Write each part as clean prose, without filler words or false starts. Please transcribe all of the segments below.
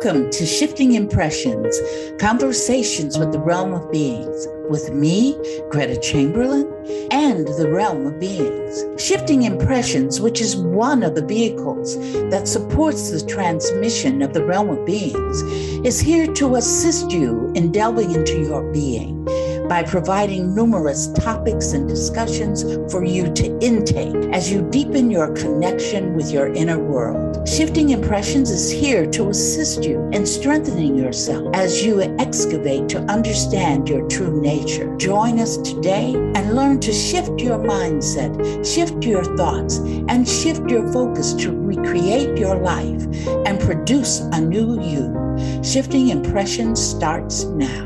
Welcome to Shifting Impressions, Conversations with the Realm of Beings, with me, Greta Chamberlain, and the Realm of Beings. Shifting Impressions, which is one of the vehicles that supports the transmission of the Realm of Beings, is here to assist you in delving into your being by providing numerous topics and discussions for you to intake as you deepen your connection with your inner world. Shifting Impressions is here to assist you in strengthening yourself as you excavate to understand your true nature. Join us today and learn to shift your mindset, shift your thoughts, and shift your focus to recreate your life and produce a new you. Shifting Impressions starts now.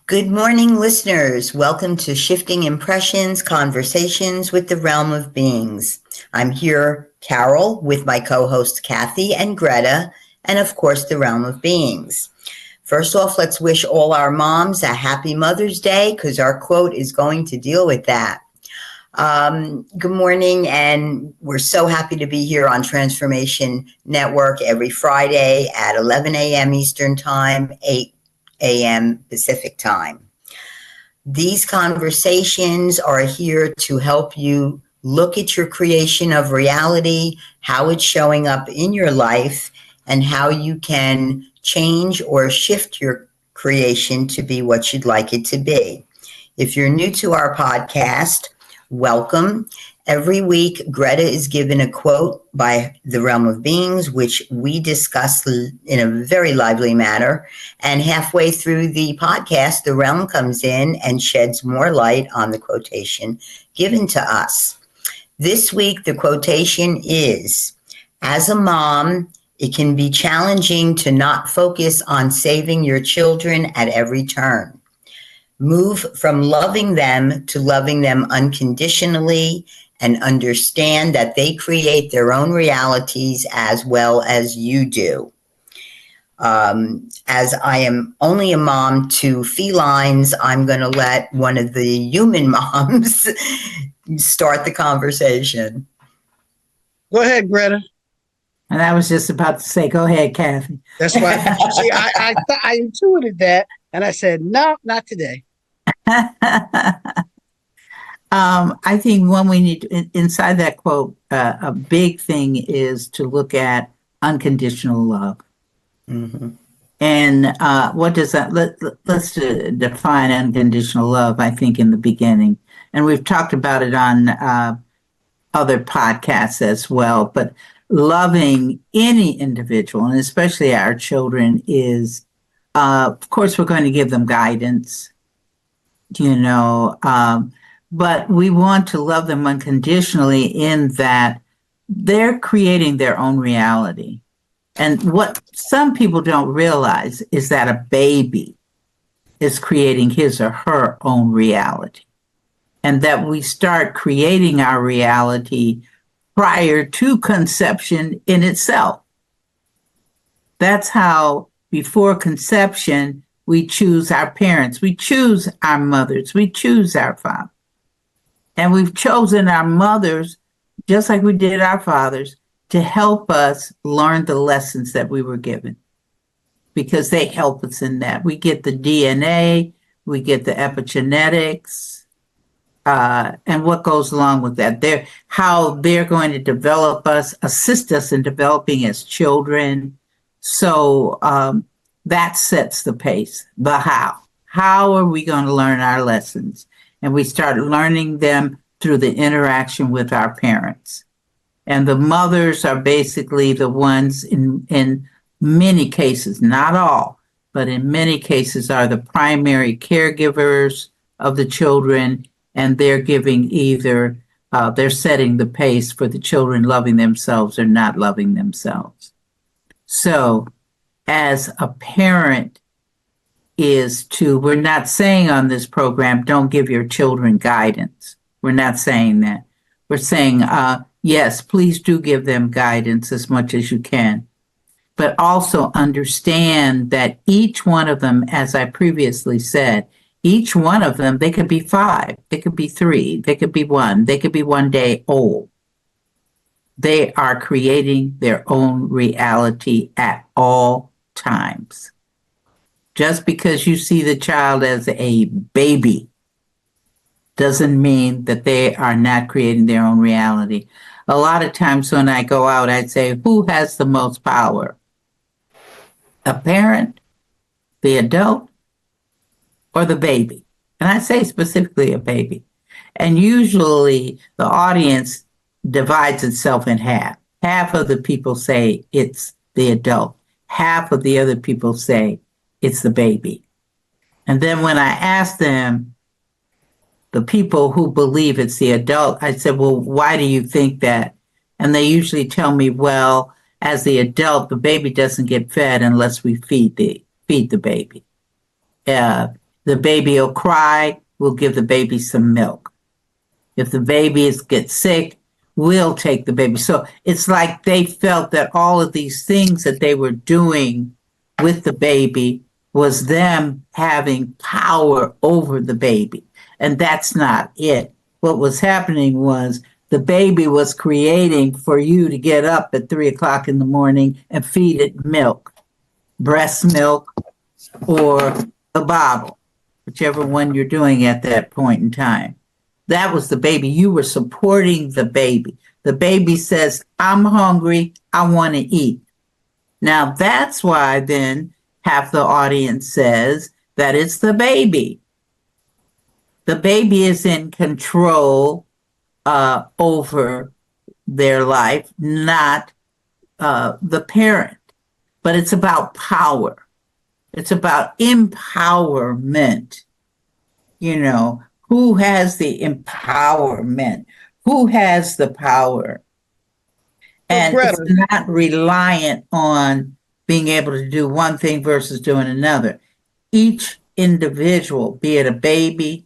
Good morning, listeners. Welcome to Shifting Impressions, Conversations with the Realm of Beings. I'm here, Carol, with my co-hosts Kathy and Greta, and of course, the Realm of Beings. First off, let's wish all our moms a happy Mother's Day, because our quote is going to deal with that. Good morning, and we're so happy to be here on Transformation Network every Friday at 11 a.m. Eastern Time, 8 a.m. Pacific Time. These conversations are here to help you look at your creation of reality, how it's showing up in your life, and how you can change or shift your creation to be what you'd like it to be. If you're new to our podcast, welcome. Every week, Greta is given a quote by the Realm of Beings, which we discuss in a very lively manner. And halfway through the podcast, the Realm comes in and sheds more light on the quotation given to us. This week, the quotation is, as a mom, it can be challenging to not focus on saving your children at every turn. Move from loving them to loving them unconditionally, and understand that they create their own realities as well as you do. As I am only a mom to felines, I'm going to let one of the human moms start the conversation. Go ahead, Greta. And I was just about to say, go ahead, Kathy. That's why. See, I intuited that, and I said, no, not today. I think when we need to, inside that quote, a big thing is to look at unconditional love. Mm-hmm. And what does that, let's define unconditional love, I think, in the beginning. And we've talked about it on other podcasts as well. But loving any individual, and especially our children, is, of course, we're going to give them guidance, but we want to love them unconditionally in that they're creating their own reality. And what some people don't realize is that a baby is creating his or her own reality. And that we start creating our reality prior to conception in itself. That's how, before conception, we choose our parents, we choose our mothers, we choose our fathers. And we've chosen our mothers, just like we did our fathers, to help us learn the lessons that we were given, because they help us in that. We get the DNA, we get the epigenetics, and what goes along with that. How they're going to develop us, assist us in developing as children. So that sets the pace, the how. How are we going to learn our lessons? And we start learning them through the interaction with our parents. And the mothers are basically the ones in many cases, not all, but in many cases are the primary caregivers of the children. And they're giving either, they're setting the pace for the children loving themselves or not loving themselves. So as a parent, we're not saying on this program, don't give your children guidance. We're not saying that. We're saying, yes, please do give them guidance as much as you can. But also understand that each one of them, as I previously said, each one of them, they could be 5, they could be 3, they could be 1, they could be 1 day old. They are creating their own reality at all times. Just because you see the child as a baby doesn't mean that they are not creating their own reality. A lot of times when I go out, I'd say, who has the most power? A parent, the adult, or the baby? And I say specifically a baby. And usually the audience divides itself in half. Half of the people say it's the adult. Half of the other people say it's the baby. And then when I ask them, the people who believe it's the adult, I said, well, why do you think that? And they usually tell me, well, as the adult, the baby doesn't get fed unless we feed the baby. The baby will cry, we'll give the baby some milk. If the baby gets sick, we'll take the baby. So it's like they felt that all of these things that they were doing with the baby was them having power over the baby. And that's not it. What was happening was the baby was creating for you to get up at 3 o'clock in the morning and feed it milk, breast milk, or a bottle, whichever one you're doing at that point in time. That was the baby. You were supporting the baby. The baby says, I'm hungry, I want to eat. Now that's why then half the audience says that it's the baby. The baby is in control over their life, not the parent. But it's about power. It's about empowerment. You know, who has the empowerment? Who has the power? And it's not reliant on being able to do one thing versus doing another. Each individual, be it a baby,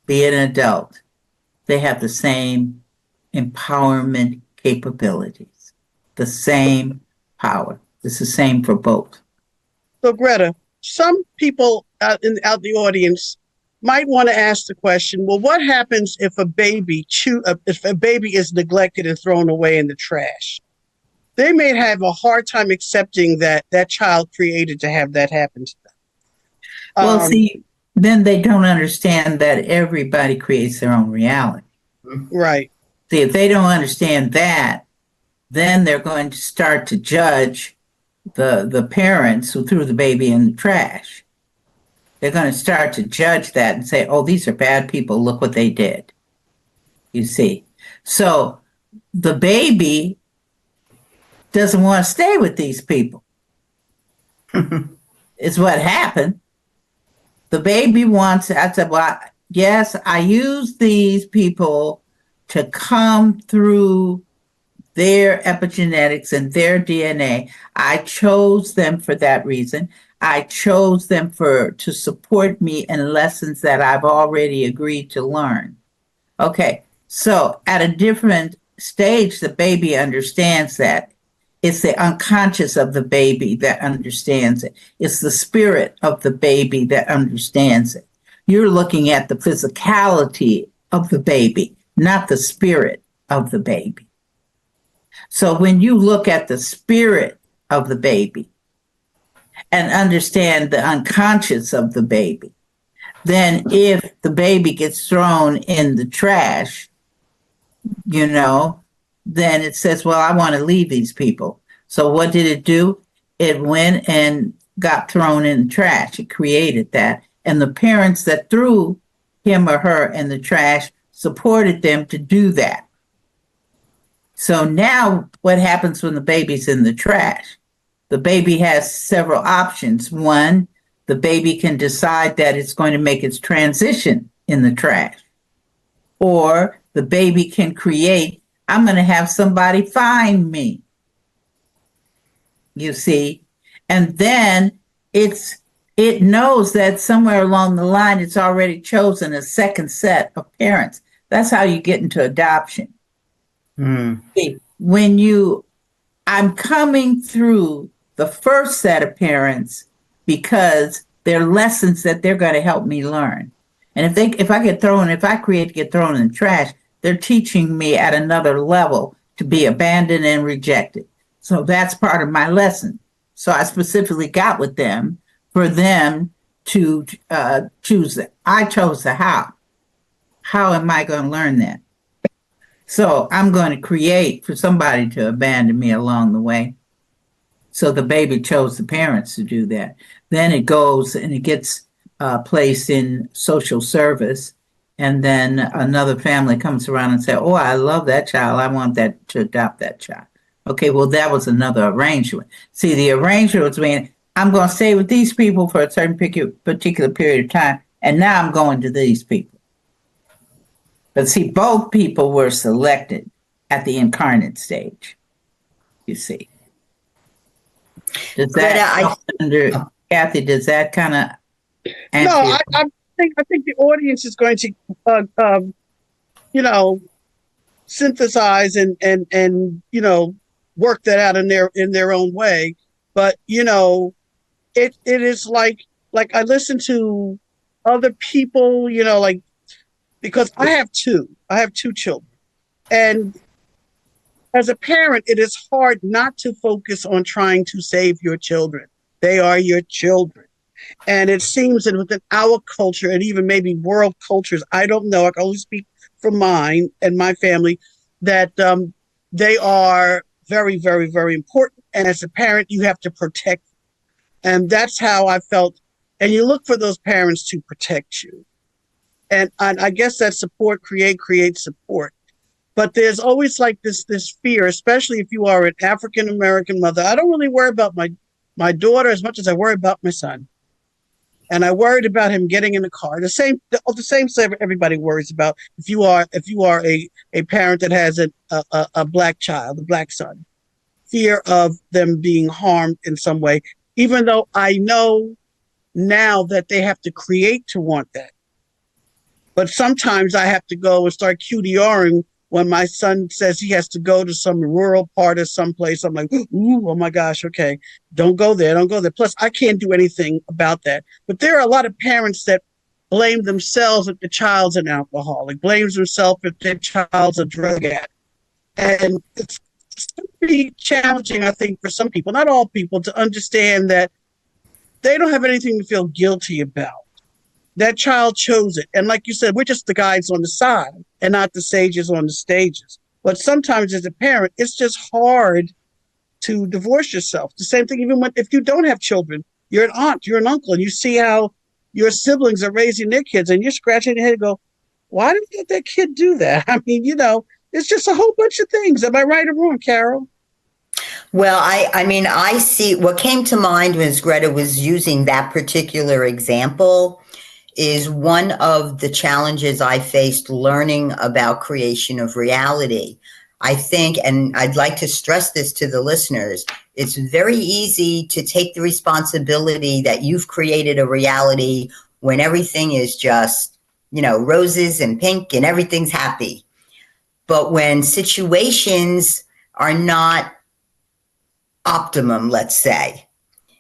be it an adult, they have the same empowerment capabilities, the same power. It's the same for both. So, Greta, some people out the audience might want to ask the question, well, what happens if a baby is neglected and thrown away in the trash? They may have a hard time accepting that that child created to have that happen to them. Well, see, then they don't understand that everybody creates their own reality. Right. See, if they don't understand that, then they're going to start to judge the parents who threw the baby in the trash. They're going to start to judge that and say, oh, these are bad people. Look what they did. You see. So the baby doesn't want to stay with these people. It's what happened. The baby wants, I said, well, yes, I use these people to come through their epigenetics and their DNA. I chose them for that reason. I chose them to support me in lessons that I've already agreed to learn. Okay, so at a different stage, the baby understands that. It's the unconscious of the baby that understands it. It's the spirit of the baby that understands it. You're looking at the physicality of the baby, not the spirit of the baby. So when you look at the spirit of the baby and understand the unconscious of the baby, then if the baby gets thrown in the trash, you know, then it says, well, I want to leave these people. So what did it do? It went and got thrown in the trash. It created that. And the parents that threw him or her in the trash supported them to do that. So now what happens when the baby's in the trash? The baby has several options. One, the baby can decide that it's going to make its transition in the trash. Or the baby can create, I'm going to have somebody find me. You see? And then it knows that somewhere along the line, it's already chosen a second set of parents. That's how you get into adoption. See, I'm coming through the first set of parents because They're lessons that they're going to help me learn. And if I create to get thrown in the trash, they're teaching me at another level to be abandoned and rejected. So that's part of my lesson. So I specifically got with them for them to choose it. I chose the how. How am I going to learn that? So I'm going to create for somebody to abandon me along the way. So the baby chose the parents to do that. Then it goes and it gets placed in social service. And then another family comes around and says, oh, I love that child. I want that to adopt that child. Okay, well, that was another arrangement. See, the arrangement was being, I'm going to stay with these people for a certain particular period of time. And now I'm going to these people. But see, both people were selected at the incarnate stage, you see. Does that Kathy, does that kind of answer? No, I think the audience is going to, synthesize and work that out in their own way. But, it is like I listen to other people, because I have two children. And as a parent, it is hard not to focus on trying to save your children. They are your children. And it seems that within our culture and even maybe world cultures, I don't know, I can only speak for mine and my family, that they are very, very, very important. And as a parent, you have to protect them. And that's how I felt. And you look for those parents to protect you. And I guess that support creates support. But there's always like this fear, especially if you are an African-American mother. I don't really worry about my daughter as much as I worry about my son. And I worried about him getting in the car. The same everybody worries about if you are a parent that has a black child, a black son. Fear of them being harmed in some way, even though I know now that they have to create to want that. But sometimes I have to go and start QDRing when my son says he has to go to some rural part of someplace. I'm like, ooh, oh my gosh, okay, don't go there. Plus, I can't do anything about that. But there are a lot of parents that blame themselves if the child's an alcoholic, blames themselves if their child's a drug addict. And it's pretty challenging, I think, for some people, not all people, to understand that they don't have anything to feel guilty about. That child chose it. And like you said, we're just the guides on the side and not the sages on the stages. But sometimes as a parent, it's just hard to divorce yourself. The same thing even if you don't have children, you're an aunt, you're an uncle, and you see how your siblings are raising their kids and you're scratching your head and go, why did that kid do that? I mean, it's just a whole bunch of things. Am I right or wrong, Carol? Well, I see what came to mind as Greta was using that particular example is one of the challenges I faced learning about creation of reality. I think, and I'd like to stress this to the listeners, it's very easy to take the responsibility that you've created a reality when everything is just, roses and pink and everything's happy. But when situations are not optimum, let's say,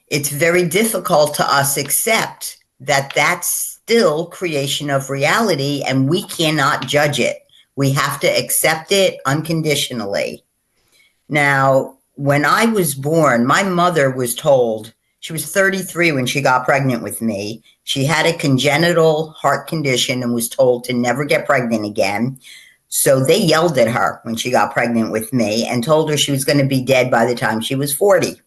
it's very difficult to us accept that that's still creation of reality and we cannot judge it. We have to accept it unconditionally. Now, when I was born, my mother was told, she was 33 when she got pregnant with me. She had a congenital heart condition and was told to never get pregnant again. So they yelled at her when she got pregnant with me and told her she was going to be dead by the time she was 40.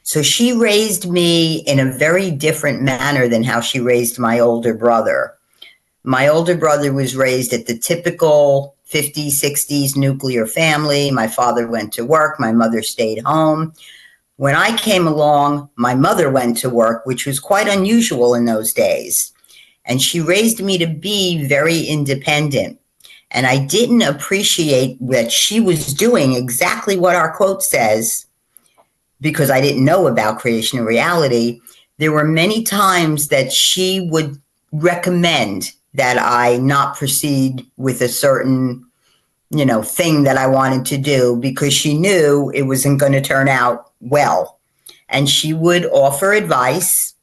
So she raised me in a very different manner than how she raised my older brother. My older brother was raised at the typical 50s, 60s nuclear family. My father went to work. My mother stayed home. When I came along, my mother went to work, which was quite unusual in those days. And she raised me to be very independent. And I didn't appreciate that she was doing exactly what our quote says, because I didn't know about creation of reality. There were many times that she would recommend that I not proceed with a certain, thing that I wanted to do because she knew it wasn't going to turn out well. And she would offer advice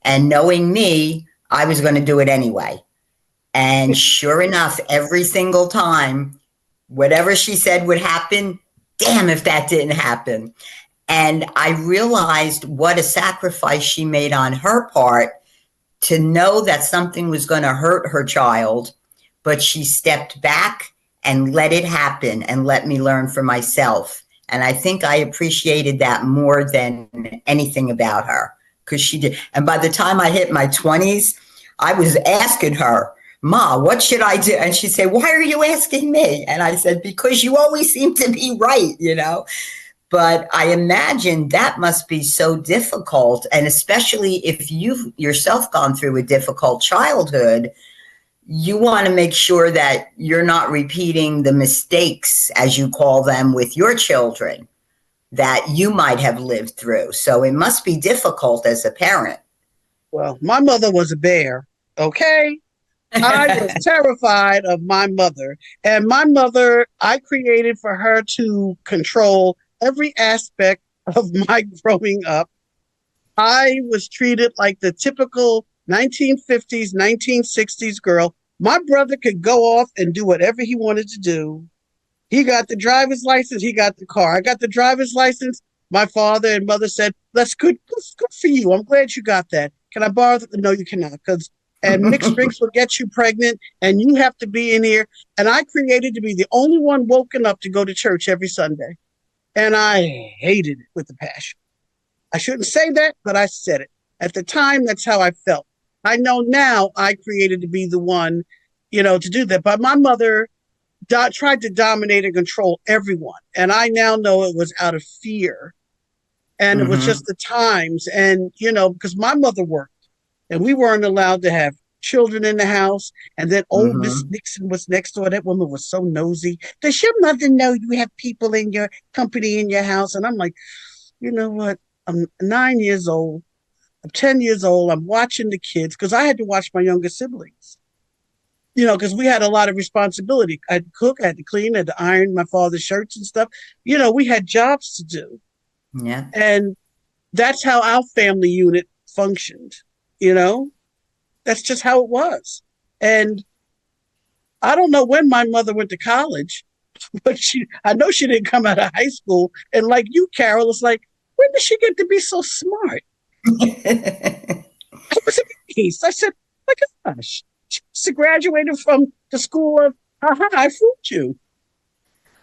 And knowing me, I was going to do it anyway. And sure enough, every single time, whatever she said would happen, damn if that didn't happen. And I realized what a sacrifice she made on her part to know that something was going to hurt her child, but she stepped back and let it happen and let me learn for myself. And I think I appreciated that more than anything about her, because she did. And by the time I hit my 20s, I was asking her, Ma, what should I do? And she'd say, why are you asking me? And I said, because you always seem to be right, you know? But I imagine that must be so difficult. And especially if you've yourself gone through a difficult childhood, you want to make sure that you're not repeating the mistakes, as you call them, with your children that you might have lived through. So it must be difficult as a parent. Well, my mother was a bear, okay? I was terrified of my mother. And my mother, I created for her to control every aspect of my growing up. I was treated like the typical 1950s, 1960s girl. My brother could go off and do whatever he wanted to do. He got the driver's license. He got the car. I got the driver's license. My father and mother said, "That's good for you. I'm glad you got that. Can I borrow it?" No, you cannot, and mixed drinks will get you pregnant, and you have to be in here. And I created to be the only one woken up to go to church every Sunday. And I hated it with a passion. I shouldn't say that, but I said it. At the time, that's how I felt. I know now I created to be the one, to do that. But my mother tried to dominate and control everyone. And I now know it was out of fear. And it was just the times. And, because my mother worked and we weren't allowed to have children in the house. And then old Miss Nixon was next door. That woman was so nosy. Does your mother know you have people in your company in your house? And I'm like, you know what? I'm 9 years old. I'm 10 years old. I'm watching the kids because I had to watch my younger siblings, because we had a lot of responsibility. I had to cook, I had to clean, I had to iron my father's shirts and stuff. We had jobs to do. Yeah. And that's how our family unit functioned, That's just how it was. And I don't know when my mother went to college, but I know she didn't come out of high school. And like you, Carol, it's like, when did she get to be so smart? I was amazed. I said, my gosh, she graduated from the school of, I fooled you.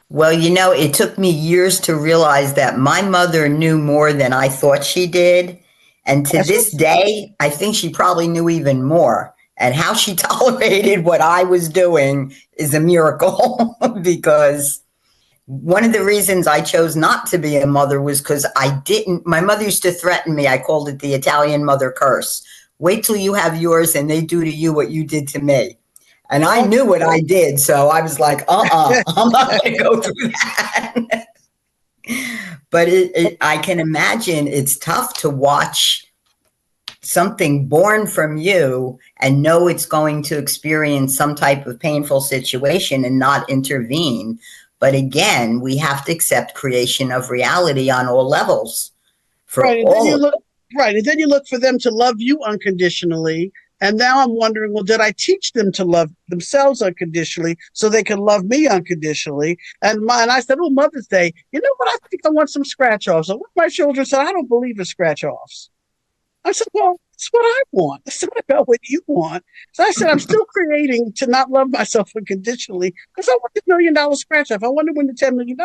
Well, it took me years to realize that my mother knew more than I thought she did. And to this day, I think she probably knew even more. And how she tolerated what I was doing is a miracle because one of the reasons I chose not to be a mother was because my mother used to threaten me. I called it the Italian mother curse. Wait till you have yours and they do to you what you did to me. And I knew what I did. So I was like, I'm not going to go through that. But I can imagine it's tough to watch something born from you and know it's going to experience some type of painful situation and not intervene. But again, we have to accept creation of reality on all levels. And then you look for them to love you unconditionally. And now I'm wondering, well, did I teach them to love themselves unconditionally so they can love me unconditionally? And I said, Mother's Day, you know what? I think I want some scratch-offs. And my children said, I don't believe in scratch-offs. I said, well, it's what I want. It's not about what you want. So I said, I'm still creating to not love myself unconditionally because I want the $1 million scratch-off. I want to win the $10 million.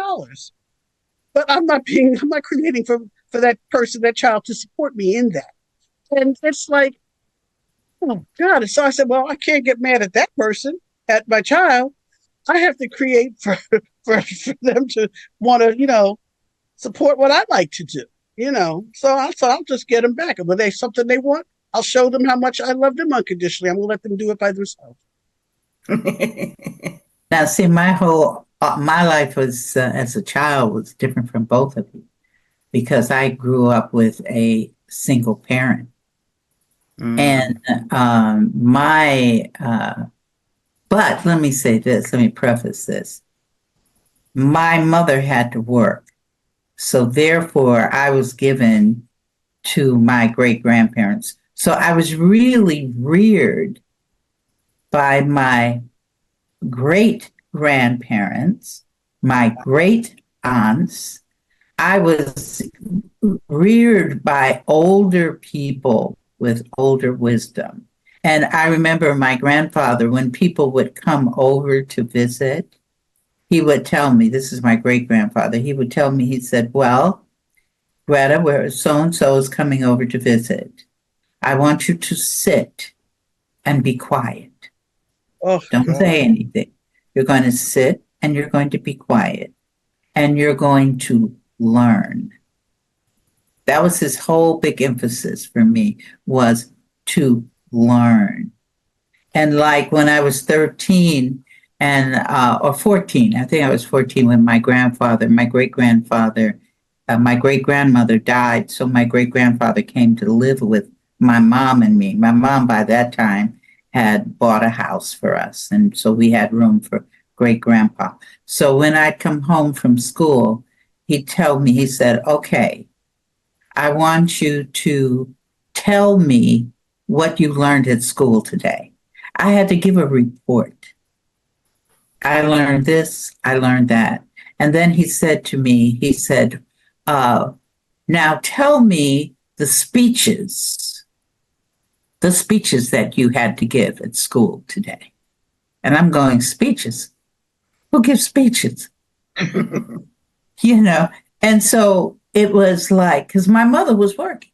But I'm not creating for that person, that child, to support me in that. And it's like, oh, God. And so I said, well, I can't get mad at that person, at my child. I have to create for them to want to, support what I like to do, So I'll just get them back. And when there's something they want, I'll show them how much I love them unconditionally. I'm going to let them do it by themselves. Now, see, my life was, as a child, was different from both of you because I grew up with a single parent. And but let me say this, let me preface this. My mother had to work. So therefore, I was given to my great-grandparents So I was really reared by my great grandparents, my great aunts. I was reared by older people with older wisdom. And I remember my grandfather, when people would come over to visit, he would tell me, this is my great grandfather, he would tell me, he said, well, Greta, where so and so is coming over to visit, I want you to sit and be quiet. Oh, Don't God. say anything. You're going to sit and you're going to be quiet and you're going to learn. That was his whole big emphasis for me, was to learn. And like when I was 13 and or 14, I think I was 14 when my grandfather, my great grandfather, my great grandmother died. So my great grandfather came to live with my mom and me. My mom by that time had bought a house for us. And so we had room for great grandpa. So when I'd come home from school, he'd tell me, he said, okay, I want you to tell me what you learned at school today. I had to give a report. I learned this, I learned that. And then he said to me, he said, now tell me the speeches that you had to give at school today. And I'm going, speeches? Who gives speeches? You know, and so it was like, because my mother was working.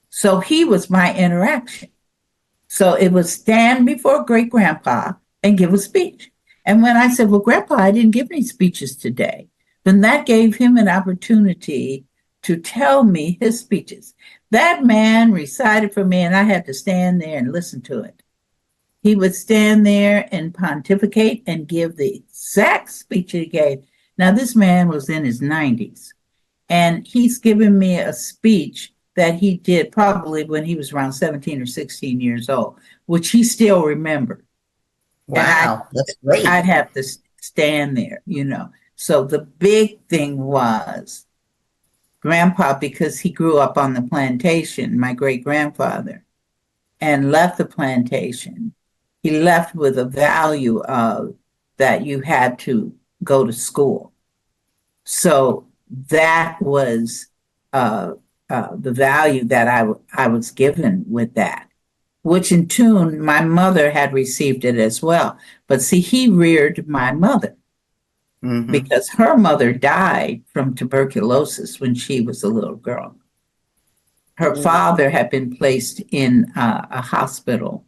So he was my interaction. So it was stand before great grandpa and give a speech. And when I said, well, grandpa, I didn't give any speeches today, then that gave him an opportunity to tell me his speeches. That man recited for me and I had to stand there and listen to it. He would stand there and pontificate and give the exact speech he gave. Now, this man was in his 90s and he's given me a speech that he did probably when he was around 17 or 16 years old, which he still remembered. Wow, that's great. I'd have to stand there, you know. So the big thing was grandpa, because he grew up on the plantation, my great grandfather, and left the plantation. He left with a value of that you had to go to school. So that was the value that I was given with that, which in tune, my mother had received it as well. But see, he reared my mother because her mother died from tuberculosis when she was a little girl. Her father had been placed in a hospital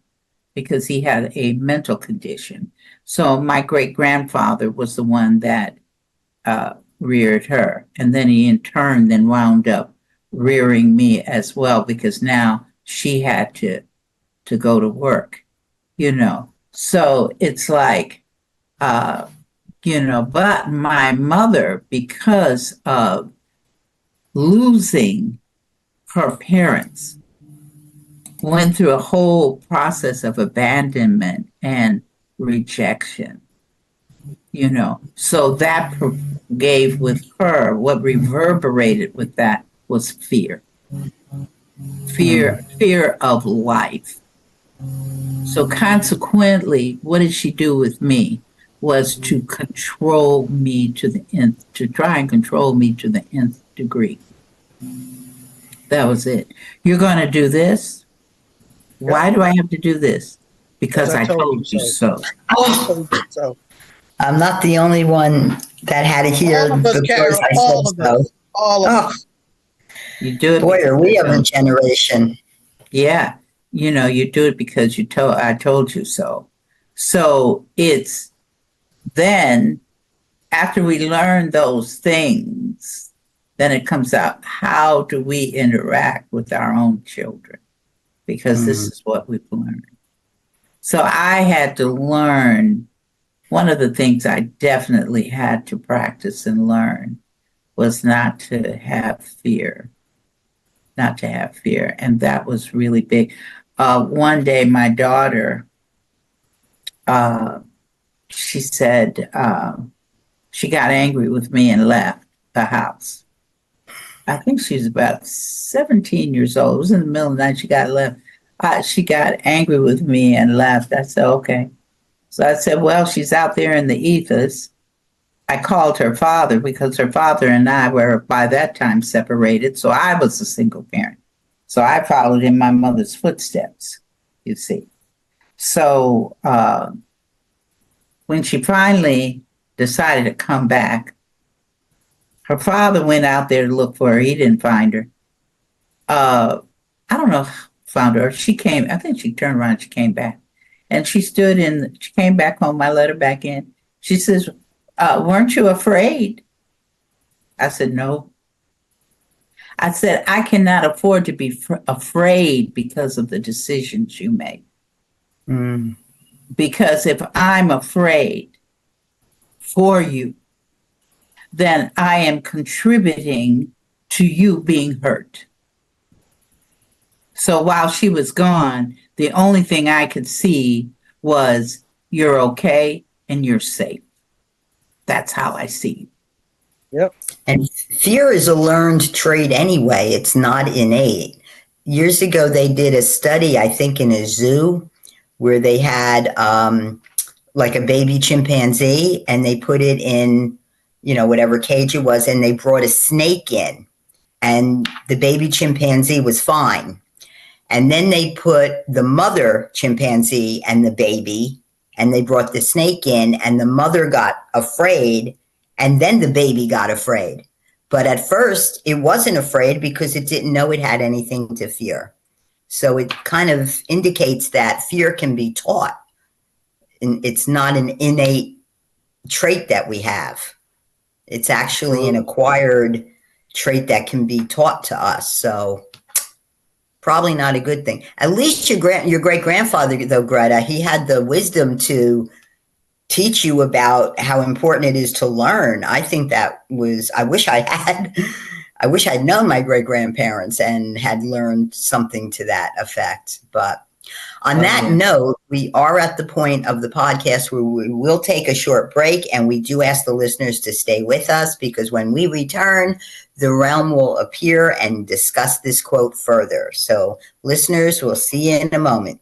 because he had a mental condition. So my great grandfather was the one that reared her. And then he in turn then wound up rearing me as well, because now she had to go to work, you know. So it's like, you know, but my mother, because of losing her parents, went through a whole process of abandonment and rejection, you know. So that gave with her, what reverberated with that was fear of life. So consequently, what did she do with me was to control me to the nth, to try and control me to the nth degree. That was it. You're going to do this. Why do I have to do this? Because I told you so. I told you so. I'm not the only one that had to hear All of us, Carol, all of us. All of us. You do it. Boy, are we of a generation. Yeah. You know, you do it because I told you so. So it's then after we learn those things, then it comes out, how do we interact with our own children? Because this is what we've learned. So I had to learn, one of the things I definitely had to practice and learn was not to have fear. Not to have fear. And that was really big. One day, my daughter, she said, she got angry with me and left the house. I think she's about 17 years old. It was in the middle of the night. She got left. She got angry with me and left. I said, okay. So I said, well, she's out there in the ethers. I called her father because her father and I were by that time separated. So I was a single parent. So I followed in my mother's footsteps, you see. So when she finally decided to come back, her father went out there to look for her. He didn't find her. I don't know if he found her. She came, I think she turned around, she came back. And she came back home. I let her back in. She says, weren't you afraid? I said, no. I said, I cannot afford to be afraid because of the decisions you make. Mm. Because if I'm afraid for you, then I am contributing to you being hurt. So while she was gone, the only thing I could see was you're okay and you're safe. That's how I see you. Yep. And fear is a learned trait anyway. It's not innate. Years ago, they did a study, I think, in a zoo where they had like a baby chimpanzee and they put it in, whatever cage it was, and they brought a snake in and the baby chimpanzee was fine. And then they put the mother chimpanzee and the baby, and they brought the snake in, and the mother got afraid, and then the baby got afraid. But at first, it wasn't afraid because it didn't know it had anything to fear. So it kind of indicates that fear can be taught. And it's not an innate trait that we have. It's actually an acquired trait that can be taught to us. So probably not a good thing. At least your great-grandfather, though, Greta, he had the wisdom to teach you about how important it is to learn. I think that was, I wish I'd known my great-grandparents and had learned something to that effect. But on that note, we are at the point of the podcast where we will take a short break, and we do ask the listeners to stay with us because when we return, the realm will appear and discuss this quote further. So listeners, we'll see you in a moment.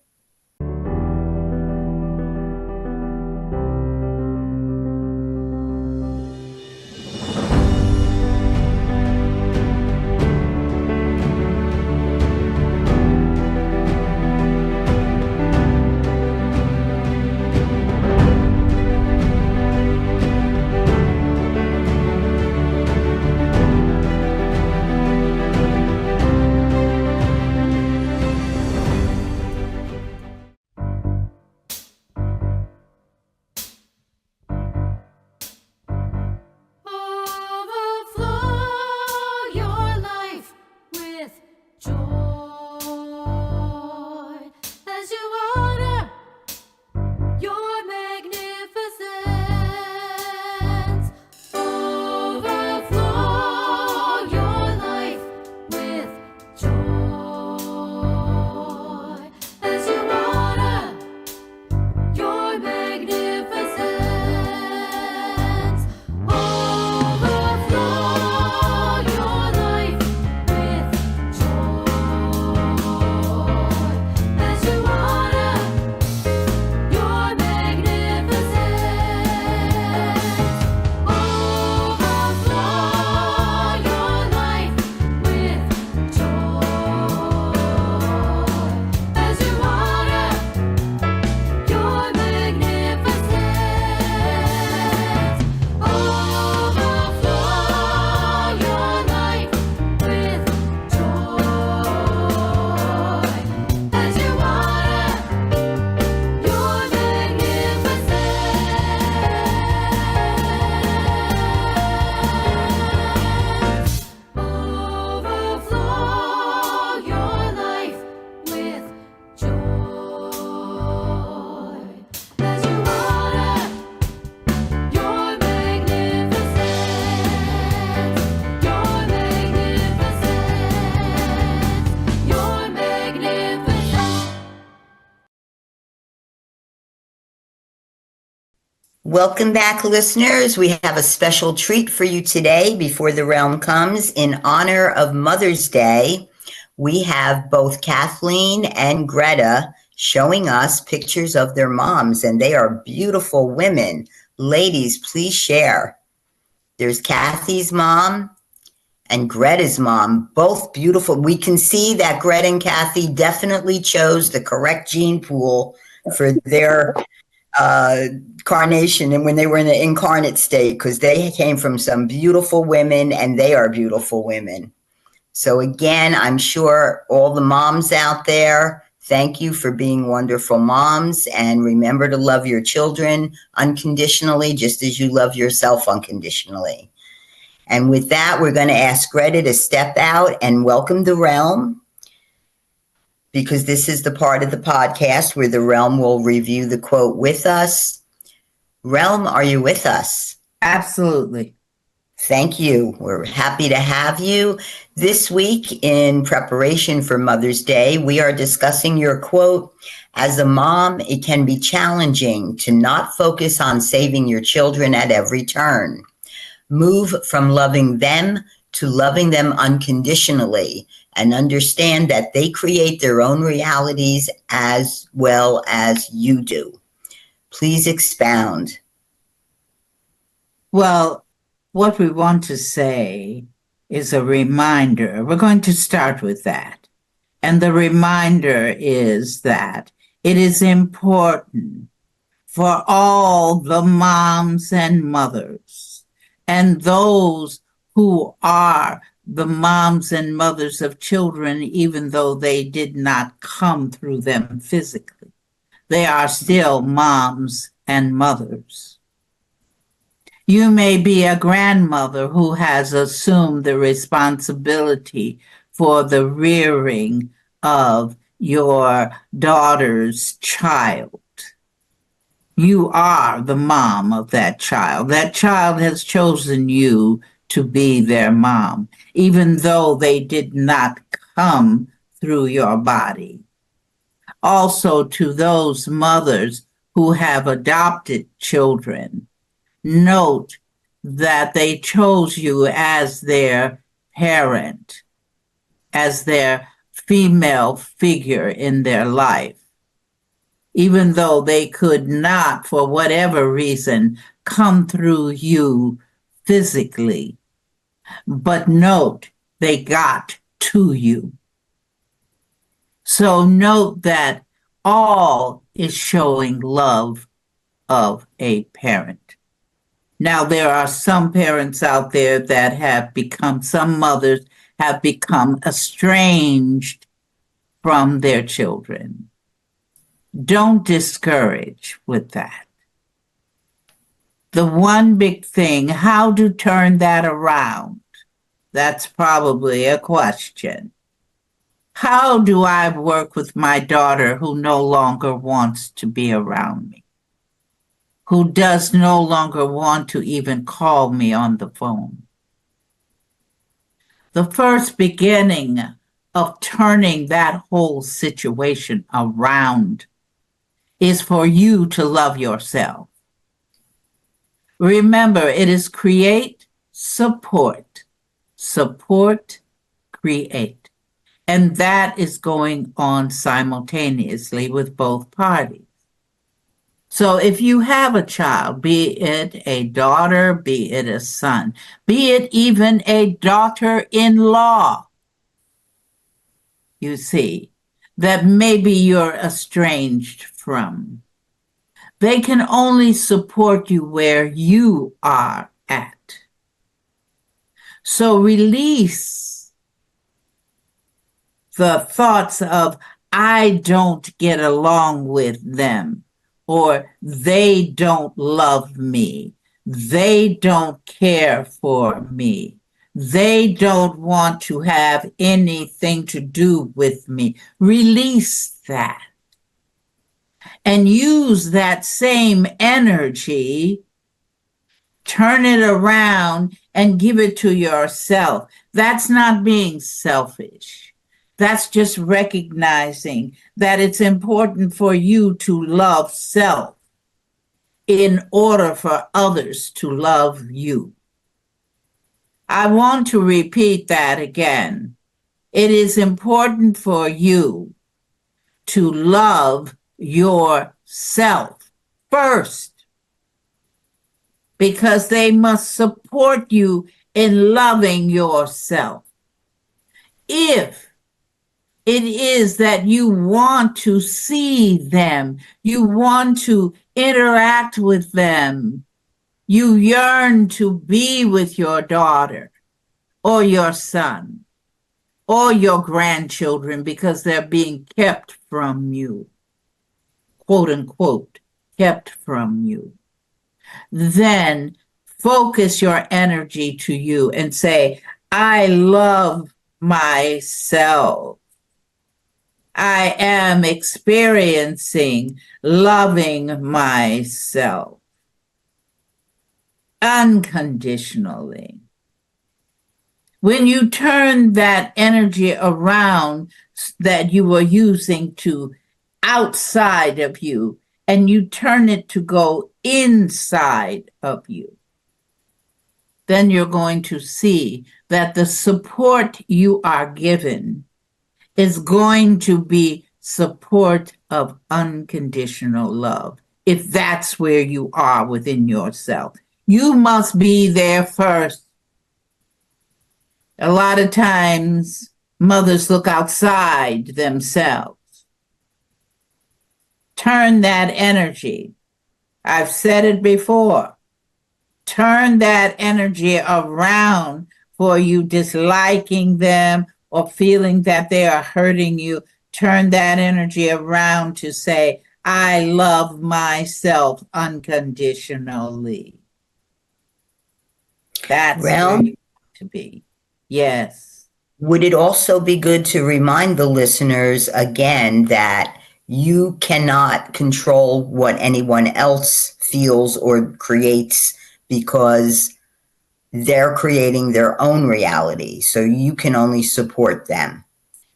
Welcome back, listeners. We have a special treat for you today before the realm comes. In honor of Mother's Day, we have both Kathleen and Greta showing us pictures of their moms, and they are beautiful women. Ladies, please share. There's Kathy's mom and Greta's mom, both beautiful. We can see that Greta and Kathy definitely chose the correct gene pool for their carnation and when they were in the incarnate state, because they came from some beautiful women and they are beautiful women. So again, I'm sure all the moms out there, thank you for being wonderful moms, and remember to love your children unconditionally, just as you love yourself unconditionally. And with that, we're going to ask Greta to step out and welcome the realm, because this is the part of the podcast where the realm will review the quote with us. Realm, are you with us? Absolutely. Thank you. We're happy to have you. This week, in preparation for Mother's Day, we are discussing your quote. As a mom, it can be challenging to not focus on saving your children at every turn. Move from loving them to loving them unconditionally, and understand that they create their own realities as well as you do. Please expound. Well, what we want to say is a reminder. We're going to start with that. And the reminder is that it is important for all the moms and mothers and those who are the moms and mothers of children, even though they did not come through them physically. They are still moms and mothers. You may be a grandmother who has assumed the responsibility for the rearing of your daughter's child. You are the mom of that child. That child has chosen you to be their mom, even though they did not come through your body. Also, to those mothers who have adopted children, note that they chose you as their parent, as their female figure in their life, even though they could not, for whatever reason, come through you physically. But note, they got to you. So note that all is showing love of a parent. Now, there are some parents out there that have become, some mothers have become estranged from their children. Don't discourage with that. The one big thing, how to turn that around? That's probably a question. How do I work with my daughter who no longer wants to be around me? Who does no longer want to even call me on the phone? The first beginning of turning that whole situation around is for you to love yourself. Remember, it is create, support, create. And that is going on simultaneously with both parties. So if you have a child, be it a daughter, be it a son, be it even a daughter-in-law, you see, that maybe you're estranged from, they can only support you where you are at. So release the thoughts of, I don't get along with them, or they don't love me, they don't care for me, they don't want to have anything to do with me. Release that. And use that same energy, turn it around and give it to yourself. That's not being selfish. That's just recognizing that it's important for you to love self. in order for others to love you. I want to repeat that again. It is important for you to love yourself first, because they must support you in loving yourself. If it is that you want to see them, you want to interact with them, you yearn to be with your daughter or your son or your grandchildren because they're being kept from you, quote unquote, kept from you, then focus your energy to you and say, I love myself. I am experiencing loving myself unconditionally. When you turn that energy around that you were using to outside of you, and you turn it to go inside of you, then you're going to see that the support you are given is going to be support of unconditional love. If that's where you are within yourself, you must be there first. A lot of times, mothers look outside themselves. Turn that energy. I've said it before. Turn that energy around for you disliking them or feeling that they are hurting you. Turn that energy around to say, I love myself unconditionally. That's where you want to be. Yes. Would it also be good to remind the listeners again that you cannot control what anyone else feels or creates, because they're creating their own reality. So you can only support them.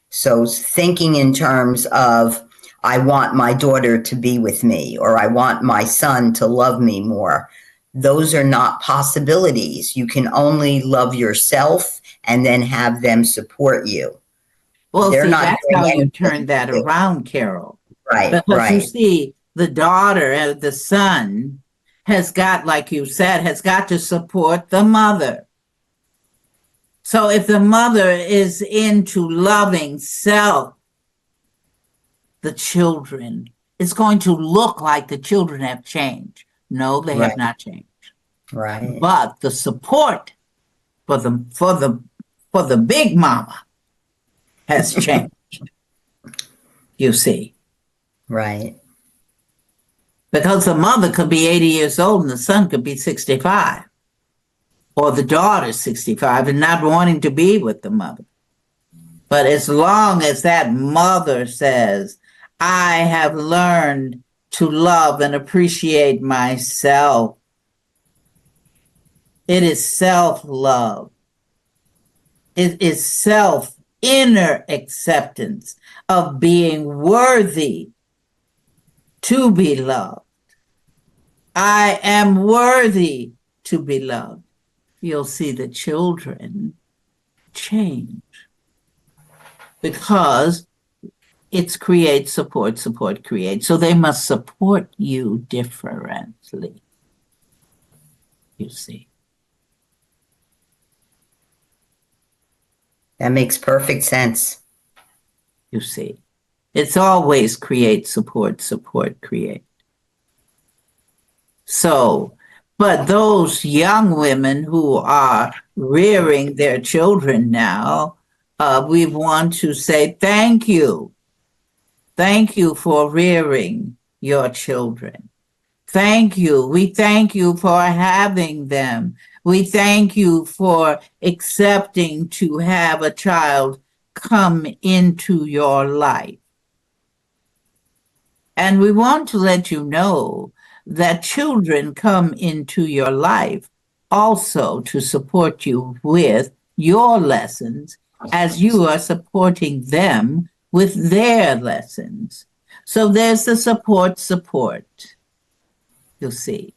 So thinking in terms of, I want my daughter to be with me, or I want my son to love me more, those are not possibilities. You can only love yourself and then have them support you. Well, see, that's how you turn that around, Carol. Right, because you see, the daughter and the son has got, like you said, has got to support the mother. So if the mother is into loving self, the children, it's going to look like the children have changed. No, they have not changed. Right. But the support for the big mama has changed. You see. Right. Because the mother could be 80 years old and the son could be 65. Or the daughter 65 and not wanting to be with the mother. But as long as that mother says, I have learned to love and appreciate myself, it is self-love. It is inner acceptance of being worthy to be loved. I am worthy to be loved. You'll see the children change because it's create, support, create. So they must support you differently. You see. That makes perfect sense. You see. It's always create, support, create. So, but those young women who are rearing their children now, we want to say thank you. Thank you for rearing your children. Thank you. We thank you for having them. We thank you for accepting to have a child come into your life. And we want to let you know that children come into your life also to support you with your lessons as you are supporting them with their lessons. So there's the support. you'll see.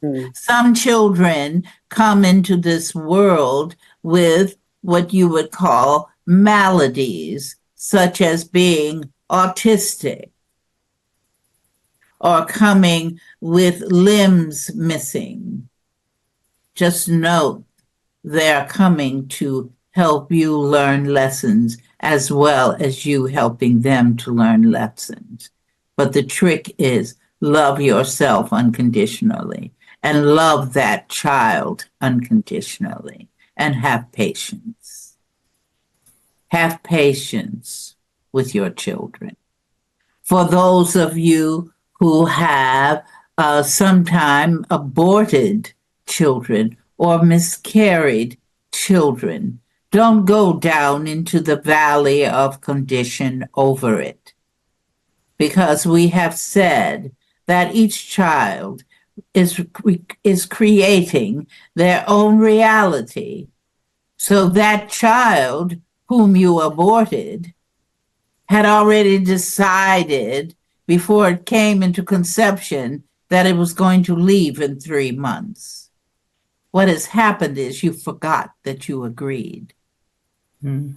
Mm. Some children come into this world with what you would call maladies, such as being autistic or coming with limbs missing. Just note they're coming to help you learn lessons as well as you helping them to learn lessons. But the trick is love yourself unconditionally and love that child unconditionally and have patience. Have patience with your children. For those of you who have sometime aborted children or miscarried children, don't go down into the valley of condition over it. Because we have said that each child is creating their own reality. So that child whom you aborted had already decided before it came into conception that it was going to leave in 3 months. What has happened is you forgot that you agreed. Mm.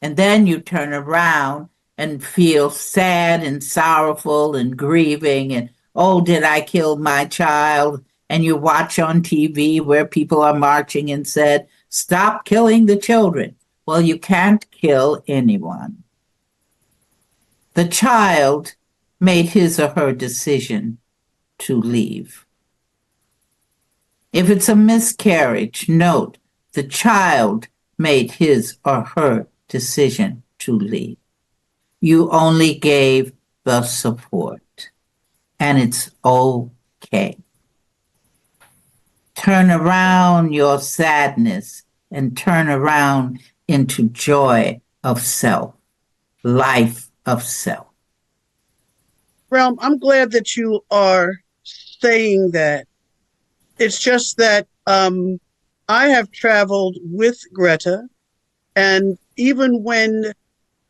And then you turn around and feel sad and sorrowful and grieving and, oh, did I kill my child? And you watch on TV where people are marching and said, stop killing the children. Well, you can't kill anyone. The child made his or her decision to leave. If it's a miscarriage, note the child made his or her decision to leave. You only gave the support, and it's okay. Turn around your sadness and turn around into joy of self, life of self. Realm, I'm glad that you are saying that. It's just that I have traveled with Greta, and even when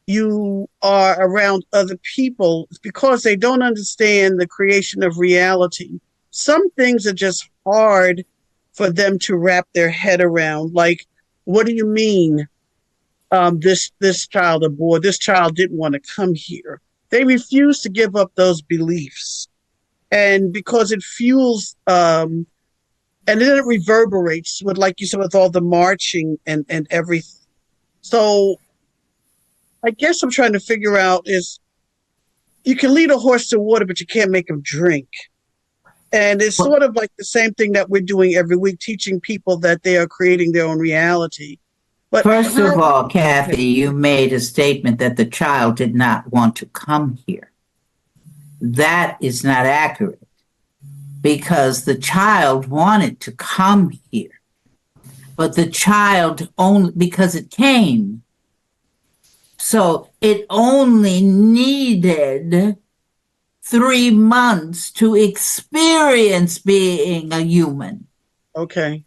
you are around other people, because they don't understand the creation of reality, some things are just hard for them to wrap their head around. Like, what do you mean this child aborted? This child didn't want to come here. They refuse to give up those beliefs. And because it fuels and then it reverberates with, like you said, with all the marching and everything. So I guess I'm trying to figure out is you can lead a horse to water, but you can't make him drink. And it's sort of like the same thing that we're doing every week, teaching people that they are creating their own reality. But first of all, Kathy, you made a statement that the child did not want to come here. That is not accurate because the child wanted to come here, but the child only because it came. So it only needed 3 months to experience being a human. Okay.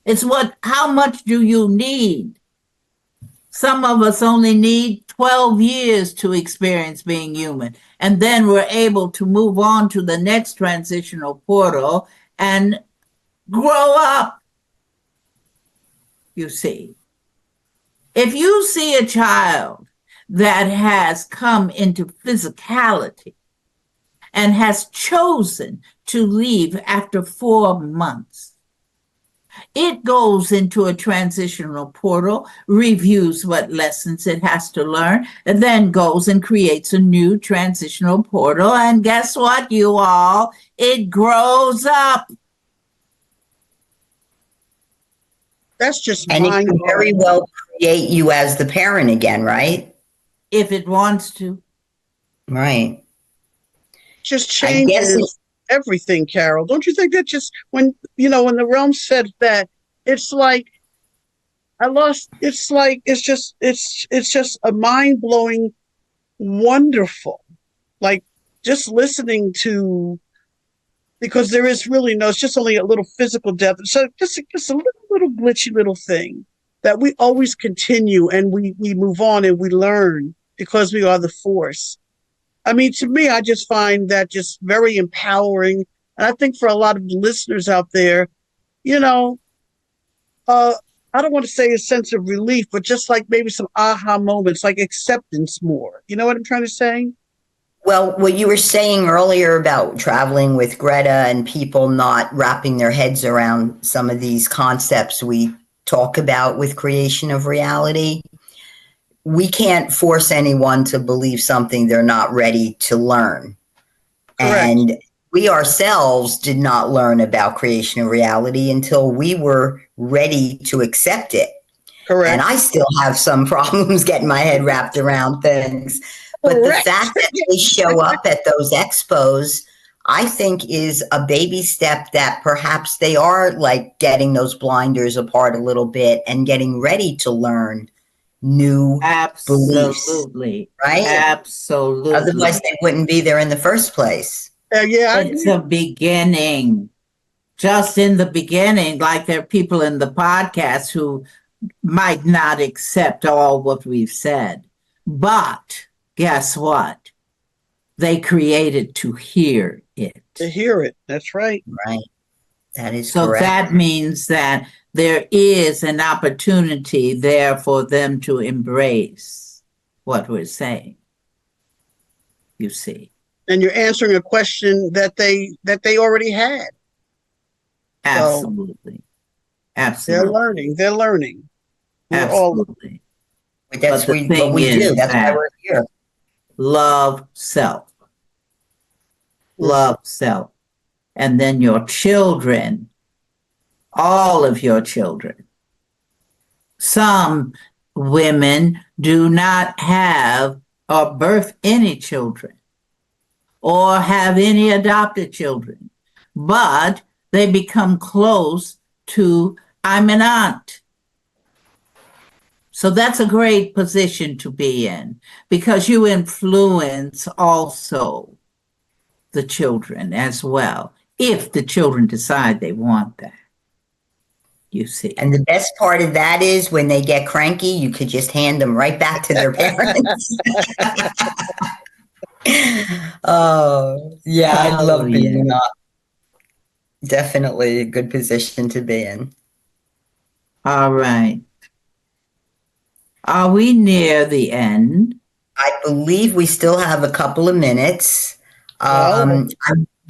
It's how much do you need? Some of us only need 12 years to experience being human. And then we're able to move on to the next transitional portal and grow up. You see, if you see a child that has come into physicality and has chosen to leave after 4 months, it goes into a transitional portal, reviews what lessons it has to learn, and then goes and creates a new transitional portal. And guess what, you all? It grows up. That's just And it can very well create you as the parent again, right? If it wants to. Right. Just changes everything, Carol. Don't you think that just when the realm said that, it's like it's just a mind-blowing, wonderful, like just listening to, because there is really it's just only a little physical depth. So just a little glitchy little thing that we always continue and we move on and we learn because we are the force. I mean, to me, I just find that just very empowering. And I think for a lot of the listeners out there, you know, I don't want to say a sense of relief, but just like maybe some aha moments, like acceptance more. You know what I'm trying to say? Well, what you were saying earlier about traveling with Greta and people not wrapping their heads around some of these concepts we talk about with creation of reality, we can't force anyone to believe something they're not ready to learn. Correct. And we ourselves did not learn about creation of reality until we were ready to accept it. Correct. And I still have some problems getting my head wrapped around things. But the fact that they show up at those expos, I think is a baby step that perhaps they are like getting those blinders apart a little bit and getting ready to learn new beliefs. Absolutely. Right? Absolutely. Otherwise, they wouldn't be there in the first place. Yeah, it's a beginning. Just in the beginning, like there are people in the podcast who might not accept all what we've said. But guess what? They created to hear it. To hear it. That's right. Right. That is so correct. That means that there is an opportunity there for them to embrace what we're saying. You see. And you're answering a question that they already had. Absolutely. So absolutely. They're learning. Absolutely. That's what we do. That's why we're here. Love self. Love self. And then your children, all of your children. Some women do not have or birth any children or have any adopted children, but they become close to, I'm an aunt. So that's a great position to be in because you influence also the children as well, if the children decide they want that. You see. And the best part of that is when they get cranky, you could just hand them right back to their parents. Oh, yeah, I love being up. Definitely a good position to be in. All right. Are we near the end? I believe we still have a couple of minutes. I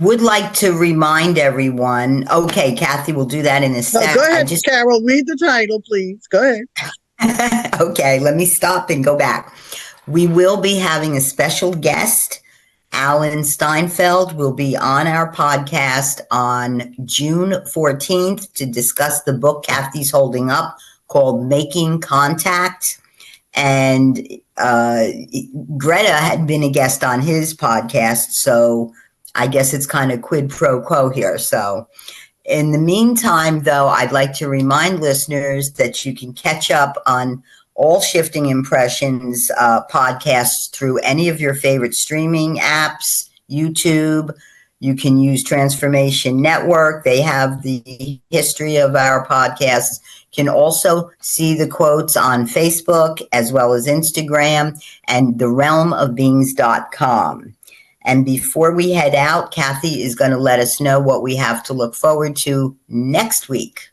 would like to remind everyone. Okay, Kathy, we'll do that in a sec. Go ahead, Carol. Read the title, please. Go ahead. Okay, let me stop and go back. We will be having a special guest. Alan Steinfeld will be on our podcast on June 14th to discuss the book Kathy's holding up called Making Contact. And Greta had been a guest on his podcast, so I guess it's kind of quid pro quo here. So in the meantime, though, I'd like to remind listeners that you can catch up on all Shifting Impressions podcasts through any of your favorite streaming apps, YouTube. You can use Transformation Network. They have the history of our podcasts. Can also see the quotes on Facebook as well as Instagram and therealmofbeings.com. And before we head out, Kathy is going to let us know what we have to look forward to next week.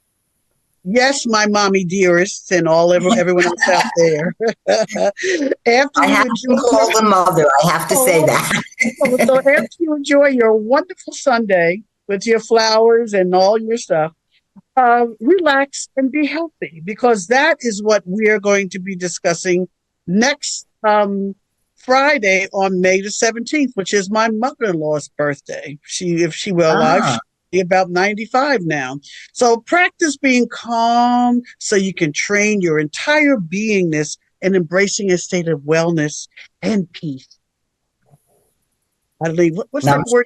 Yes, my mommy dearest and everyone else out there. I have to call the mother. I have to say that. So after you enjoy your wonderful Sunday with your flowers and all your stuff, relax and be healthy, because that is what we are going to be discussing next Friday on May the 17th, which is my mother-in-law's birthday. If she will alive, she'll be about 95 now. So practice being calm so you can train your entire beingness in embracing a state of wellness and peace. I leave. What's that word?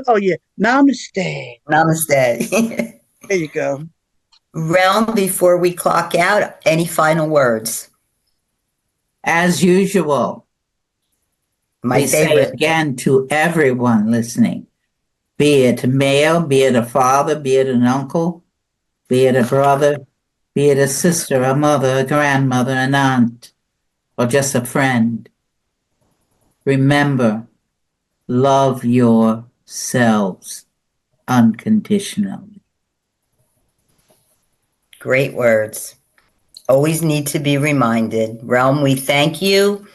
Oh yeah, namaste. Namaste. There you go. Realm, before we clock out, any final words? As usual, my favorite. Say again to everyone listening, be it a male, be it a father, be it an uncle, be it a brother, be it a sister, a mother, a grandmother, an aunt, or just a friend. Remember, love yourselves unconditionally. Great words. Always need to be reminded. Realm, we thank you.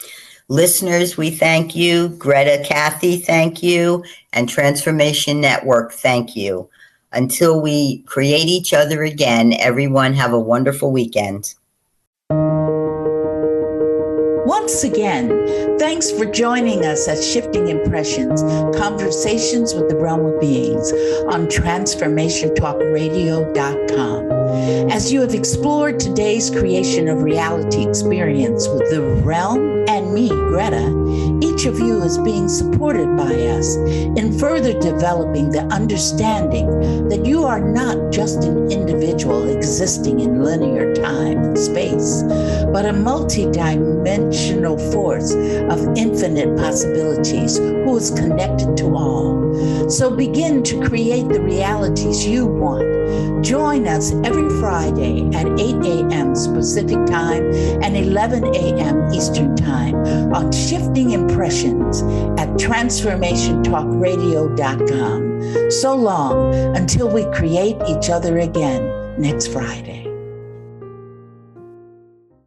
Listeners, we thank you. Greta, Kathy, thank you. And Transformation Network, thank you. Until we create each other again, everyone have a wonderful weekend. Once again, thanks for joining us at Shifting Impressions, Conversations with the Realm of Beings on TransformationTalkRadio.com. As you have explored today's creation of reality experience with the realm and me, Greta, each of you is being supported by us in further developing the understanding that you are not just an individual existing in linear time and space, but a multi-dimensional force of infinite possibilities who is connected to all. So begin to create the realities you want. Join us every Friday at 8 a.m. Pacific Time and 11 a.m. Eastern Time on Shifting Impressions at TransformationTalkRadio.com. So long until we create each other again next Friday.